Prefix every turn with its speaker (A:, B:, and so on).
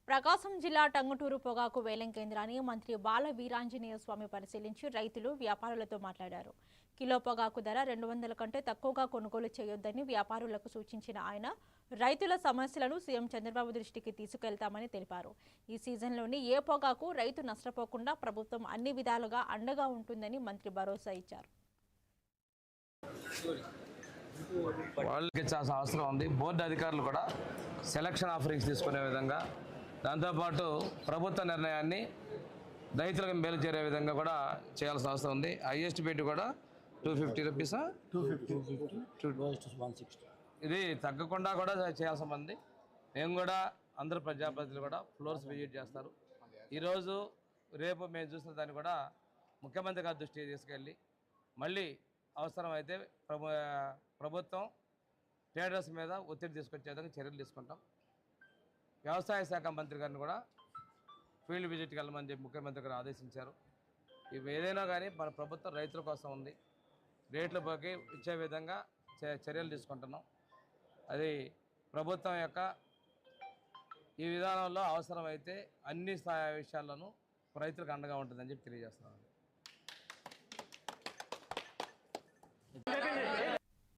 A: ప్రకాశం జిల్లా టంగుటూరు పొగాకు వేలం కేంద్రాన్ని మంత్రి బాల వీరాంజనేయ స్వామి పరిశీలించి రైతులు వ్యాపారులతో మాట్లాడారు. కిలో పొగాకు ధర 200 కంటే తక్కువగా కొనుగోలు చేయొద్దని వ్యాపారులకు సూచించిన ఆయన రైతుల సమస్యలను సీఎం చంద్రబాబు దృష్టికి తీసుకెళ్తామని తెలిపారు. ఈ సీజన్లోని ఏ పొగాకు రైతు నష్టపోకుండా ప్రభుత్వం అన్ని విధాలుగా అండగా ఉంటుందని మంత్రి భరోసా ఇచ్చారు.
B: వాళ్ళకి చాలా అవసరం ఉంది. బోర్డు అధికారులు కూడా సెలక్షన్ ఆఫరింగ్స్ తీసుకునే విధంగా, దాంతోపాటు ప్రభుత్వ నిర్ణయాన్ని రైతులకు మేలు చేరే విధంగా కూడా చేయాల్సిన అవసరం ఉంది. హైయెస్ట్ బిడ్ కూడా 250 రూపీసా,
C: 160.
B: ఇది తగ్గకుండా కూడా చేయాల్సిన ఉంది. మేము కూడా అందరూ ప్రజాప్రతినిధులు కూడా ఫ్లోర్స్ విజిట్ చేస్తారు. ఈరోజు రేపు మేము చూసిన దాన్ని కూడా ముఖ్యమంత్రి గారి దృష్టికి తీసుకెళ్ళి మళ్ళీ అవసరమైతే ప్రభుత్వం ట్రేడర్స్ మీద ఒత్తిడి తీసుకొచ్చే విధంగా చర్యలు తీసుకుంటాం. వ్యవసాయ శాఖ మంత్రి గారిని కూడా ఫీల్డ్ విజిట్కి వెళ్ళమని చెప్పి ముఖ్యమంత్రి గారు ఆదేశించారు. ఇవి ఏదైనా కానీ మన ప్రభుత్వం రైతుల కోసం ఉంది. రేట్లు పోకి ఇచ్చే విధంగా చర్యలు తీసుకుంటున్నాం. అది ప్రభుత్వం యొక్క ఈ విధానంలో అవసరమైతే అన్ని విషయాల్లోనూ రైతులకు అండగా ఉంటుందని చెప్పి తెలియజేస్తున్నాను.